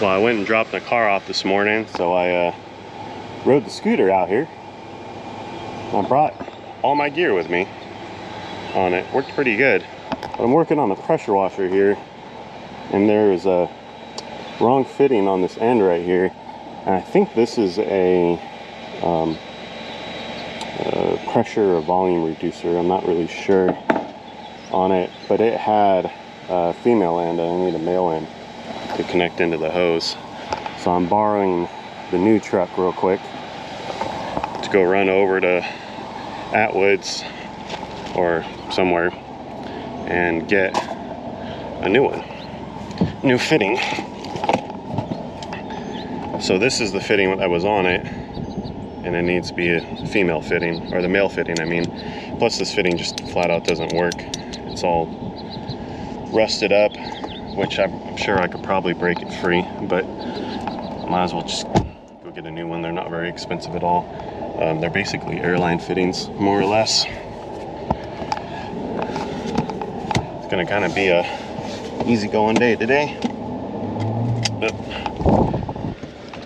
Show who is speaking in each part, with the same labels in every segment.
Speaker 1: Well, I went and dropped my car off this morning, so I rode the scooter out here. I brought all my gear with me on it. Worked pretty good. But I'm working on the pressure washer here, and there is a wrong fitting on this end right here. And I think this is a pressure or volume reducer. I'm not really sure on it, but it had a female end and I need a male end to connect into the hose. So I'm borrowing the new truck real quick to go run over to Atwood's or somewhere and get a new one, new fitting. So this is the fitting that was on it, and it needs to be a female fitting, or the male fitting I mean. Plus this fitting just flat out doesn't work. It's all rusted up, which I'm sure I could probably break it free, but might as well just go get a new one. They're not very expensive at all. They're basically airline fittings, more or less. It's gonna kind of be a easygoing day today.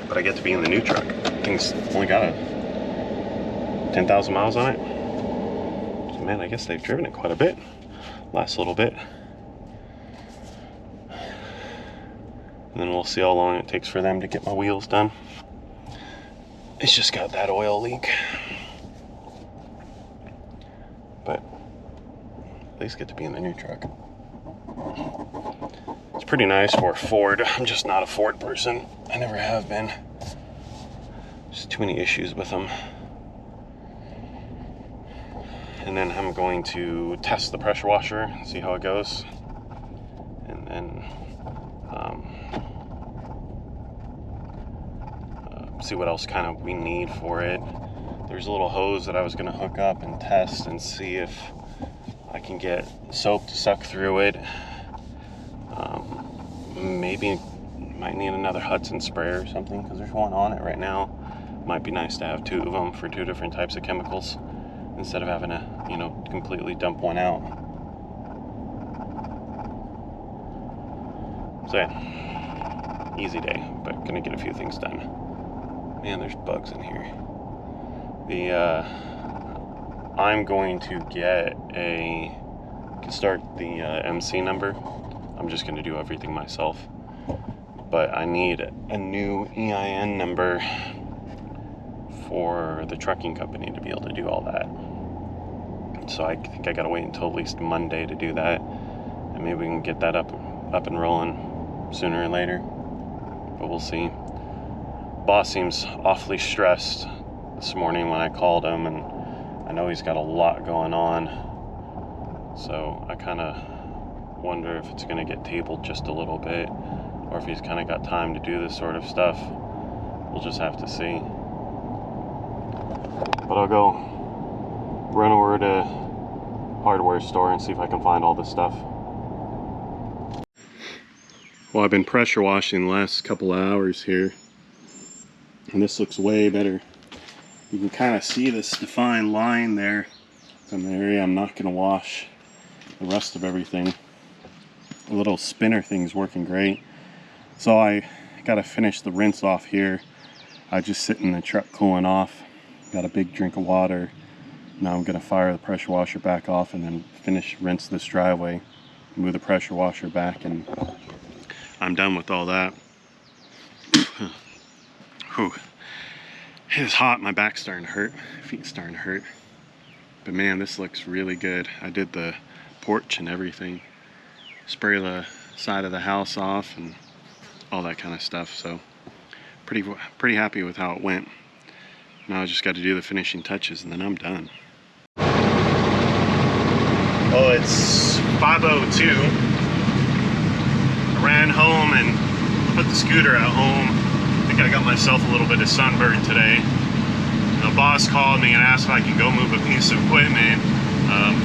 Speaker 1: But I get to be in the new truck. Thing's only got 10,000 miles on it. So man, I guess they've driven it quite a bit. Last little bit. And then we'll see how long it takes for them to get my wheels done. It's just got that oil leak. But at least get to be in the new truck. It's pretty nice for a Ford. I'm just not a Ford person. I never have been. Just too many issues with them. And then I'm going to test the pressure washer, see how it goes. And then see what else kind of we need for it. There's a little hose that I was going to hook up and test and see if I can get soap to suck through it. Maybe might need another Hudson sprayer or something, because there's one on it right now. Might be nice to have two of them for two different types of chemicals instead of having to, you know, completely dump one out. So yeah, easy day, but gonna get a few things done. Man, there's bugs in here. I'm going to get start the MC number. I'm just gonna do everything myself. But I need a new EIN number for the trucking company to be able to do all that. So I think I gotta wait until at least Monday to do that, and maybe we can get that up and rolling sooner or later. But we'll see. Boss seems awfully stressed this morning when I called him, and I know he's got a lot going on. So I kind of wonder if it's gonna get tabled just a little bit, or if he's kind of got time to do this sort of stuff. We'll just have to see. But I'll go run over to hardware store and see if I can find all this stuff. Well, I've been pressure washing the last couple of hours here, and this looks way better. You can kind of see this defined line there from the area I'm not going to wash the rest of everything. The little spinner thing's working great. So I got to finish the rinse off here. I just sit in the truck cooling off. Got a big drink of water. Now I'm going to fire the pressure washer back off and then rinse this driveway, move the pressure washer back, and I'm done with all that. Whew. It's hot, my back's starting to hurt, my feet's starting to hurt. But man, this looks really good. I did the porch and everything. Spray the side of the house off and all that kind of stuff. So pretty happy with how it went. Now I just got to do the finishing touches and then I'm done. Well, it's 5:02. I ran home and put the scooter at home. I think I got myself a little bit of sunburn today. The boss called me and asked if I can go move a piece of equipment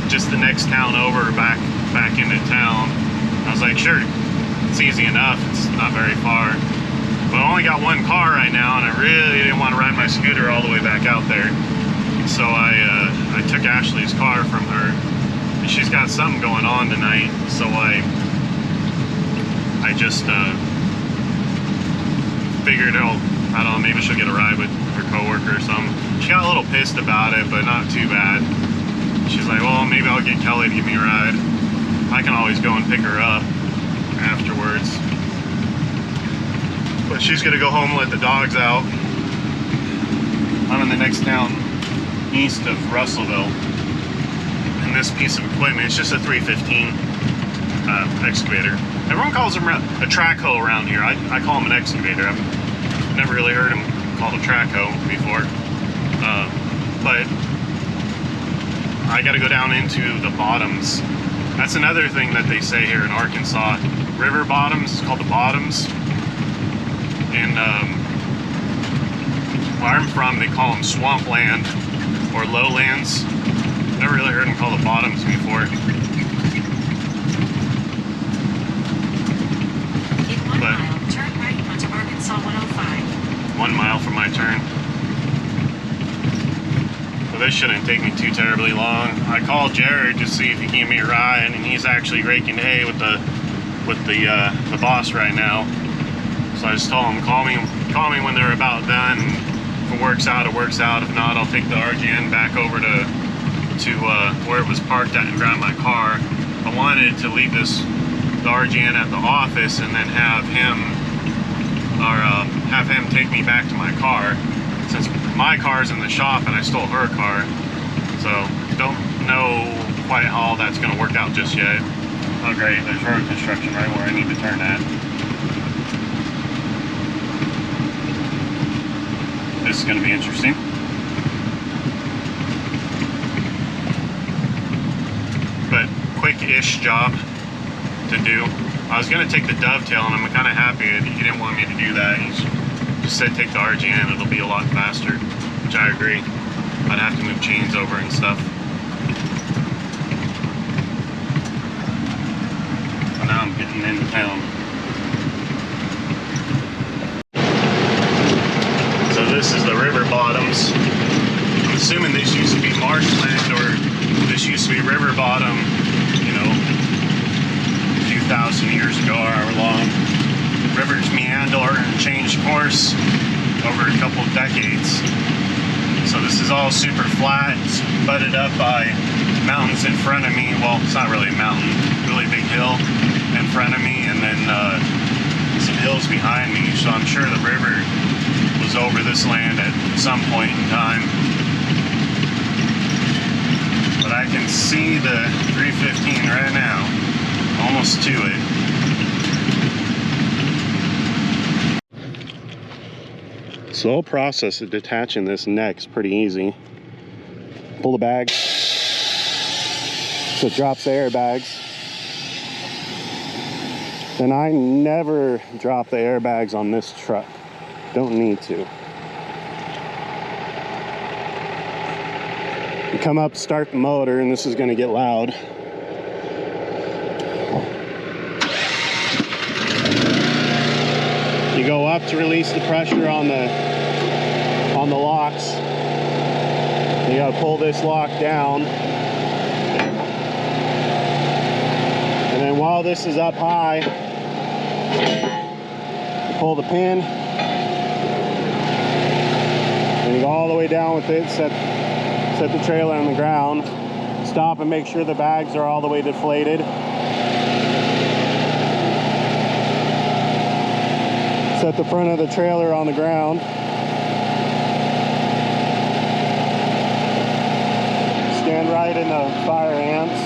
Speaker 1: just the next town over, back into town. I was like, sure, it's easy enough. It's not very far. But I only got one car right now, and I really didn't want to ride my scooter all the way back out there. So I took Ashley's car from her. And she's got something going on tonight, so I just figured, oh, I don't know, maybe she'll get a ride with her coworker or something. She got a little pissed about it, but not too bad. She's like, well, maybe I'll get Kelly to give me a ride. I can always go and pick her up afterwards. But she's gonna go home and let the dogs out. I'm in the next town east of Russellville. And this piece of equipment, it's just a 315 excavator. Everyone calls them a track hoe around here. I call them an excavator. I've never really heard them called a track hoe before. But I got to go down into the bottoms. That's another thing that they say here in Arkansas. River bottoms, it's called the bottoms. And where I'm from, they call them swampland or lowlands. Never really heard them called the bottoms before.
Speaker 2: In 1 mile, turn right onto Arkansas 105.
Speaker 1: 1 mile from my turn. So this shouldn't take me too terribly long. I called Jared to see if he can give me a ride, and he's actually raking hay with the boss right now. So I just told him, call me when they're about done. If it works out, it works out. If not, I'll take the RGN back over to where it was parked at and grab my car. I wanted to leave the RGN at the office and then have him take me back to my car, since my car's in the shop and I stole her car. So don't know quite how all that's going to work out just yet. Oh great, there's road construction right where I need to turn at. This is going to be interesting. But quick-ish job to do. I was going to take the dovetail, and I'm kind of happy that he didn't want me to do that. He just said take the RGN, it'll be a lot faster, which I agree. I'd have to move chains over and stuff. So now I'm getting into town. So this is the river bottoms. I'm assuming this used to be marshland, or this used to be river bottom, you know, 2,000 years ago, or however long. Rivers meander and change course over a couple of decades. So this is all super flat. It's butted up by mountains in front of me. Well, it's not really a mountain, really big hill in front of me, and then some hills behind me. So I'm sure the river was over this land at some point in time. But I can see the 315 right now, almost to it. So the whole process of detaching this neck is pretty easy. Pull the bag, so it drops the airbags. And I never drop the airbags on this truck. Don't need to. You come up, start the motor, and this is going to get loud. You go up to release the pressure on the locks. You got to pull this lock down. And then while this is up high, you pull the pin. And you go all the way down with it, set the trailer on the ground. Stop and make sure the bags are all the way deflated. Set the front of the trailer on the ground. Stand right in the fire ants.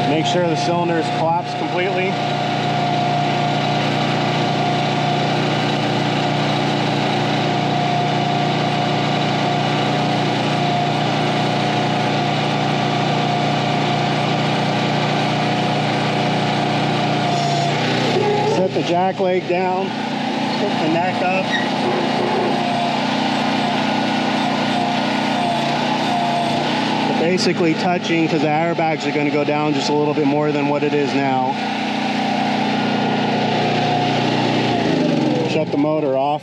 Speaker 1: Make sure the cylinders collapse completely. The jack leg down, put the neck up. But basically touching, because the airbags are going to go down just a little bit more than what it is now. Shut the motor off.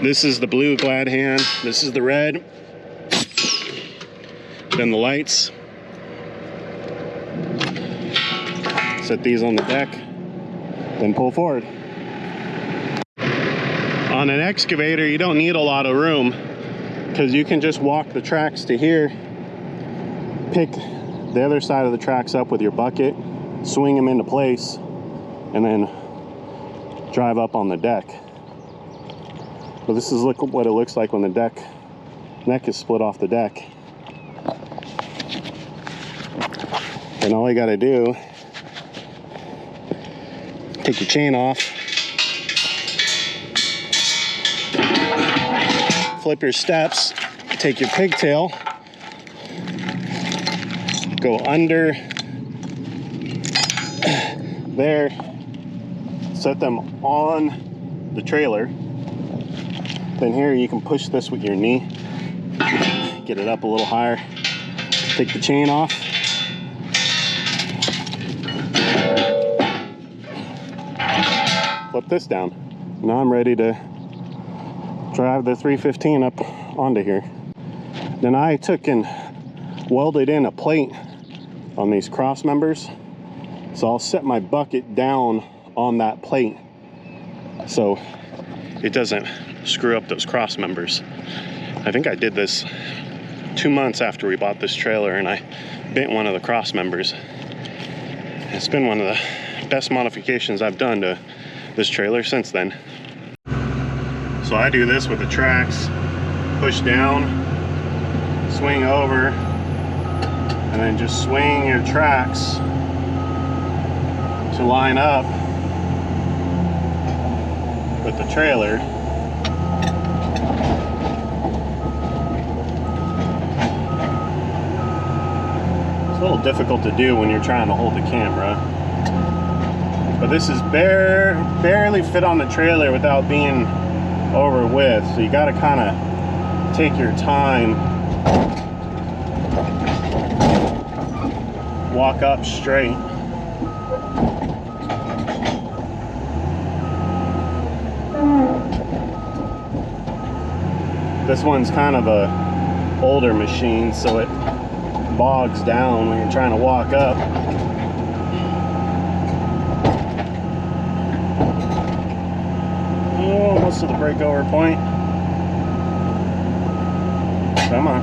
Speaker 1: This is the blue glad hand. This is the red. Then the lights. set these on the deck, then pull forward. On an excavator, you don't need a lot of room because you can just walk the tracks to here, pick the other side of the tracks up with your bucket, swing them into place, and then drive up on the deck. But this is what it looks like when the neck is split off the deck. And all you got to do, take your chain off, flip your steps, take your pigtail, go under there, set them on the trailer. Then here you can push this with your knee, get it up a little higher, take the chain off, flip this down. Now I'm ready to drive the 315 up onto here. Then I took and welded in a plate on these cross members. So I'll set my bucket down on that plate so it doesn't screw up those cross members. I think I did this 2 months after we bought this trailer, and I bent one of the cross members. It's been one of the best modifications I've done to this trailer since then. So I do this with the tracks, push down, swing over, and then just swing your tracks to line up with the trailer. It's a little difficult to do when you're trying to hold the camera, but this is barely fit on the trailer without being over width, so you got to kind of take your time, walk up straight. This one's kind of a older machine, so it bogs down when you're trying to walk up. Almost to the breakover point. Come on.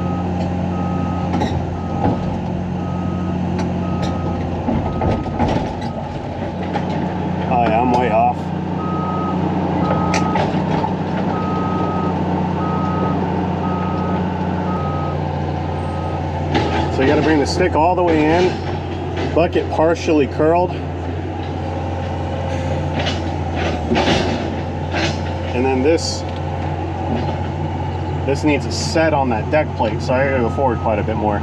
Speaker 1: Oh yeah, I'm way off. So you got to bring the stick all the way in, bucket partially curled, and then this needs to set on that deck plate, so I gotta go forward quite a bit more.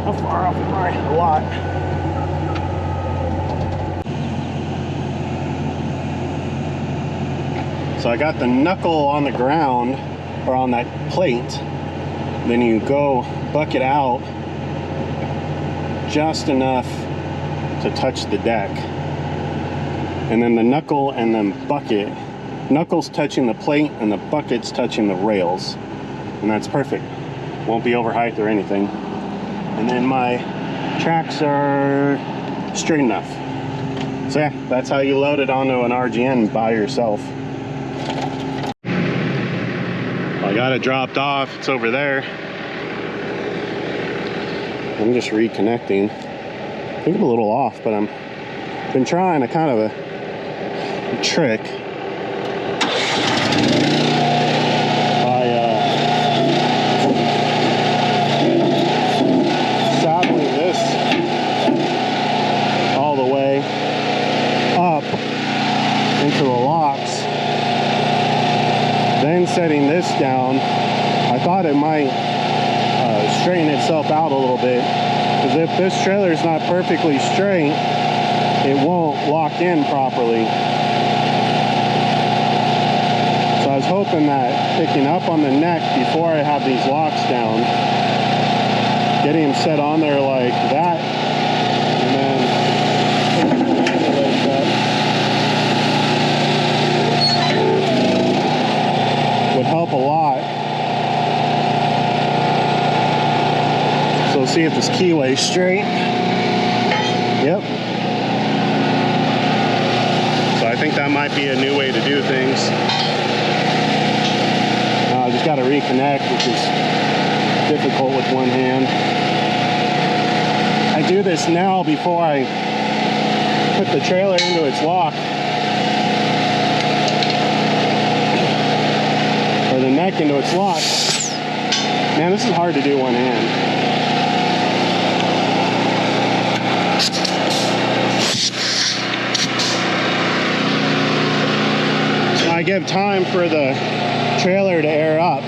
Speaker 1: How far off am I? A lot. So I got the knuckle on the ground, or on that plate. Then you go bucket out just enough to touch the deck. And then the knuckle and the bucket, knuckles touching the plate and the bucket's touching the rails. And that's perfect. Won't be over height or anything. And then my tracks are straight enough. So yeah, that's how you load it onto an RGN by yourself. I got it dropped off, it's over there. I'm just reconnecting. I think I'm a little off, but I've been trying a kind of a trick. By saddling this all the way up into the locks, then setting this down. I thought it might straighten itself out a little bit, because if this trailer is not perfectly straight, it won't lock in properly. So I was hoping that picking up on the neck before I have these locks down, getting them set on there like that, and then picking the legs up would help a lot. So See if this keyway's straight. Yep. So I think that might be a new way to do things. I just got to reconnect, which is difficult with one hand. I do this now before I put the trailer into its lock, or the neck into its lock. Man, this is hard to do one hand. So I give time for the trailer to air up.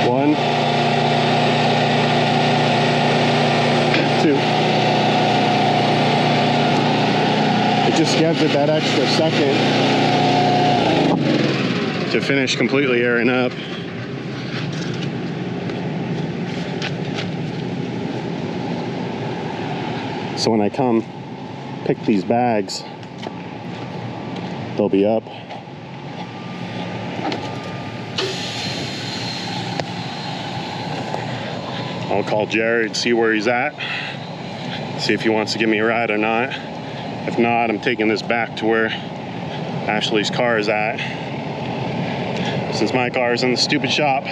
Speaker 1: 1, 2. It just gives it that extra second to finish completely airing up. So when I come pick these bags, they'll be up. I'll call Jared, see where he's at, see if he wants to give me a ride or not. If not, I'm taking this back to where Ashley's car is at, since my car is in the stupid shop.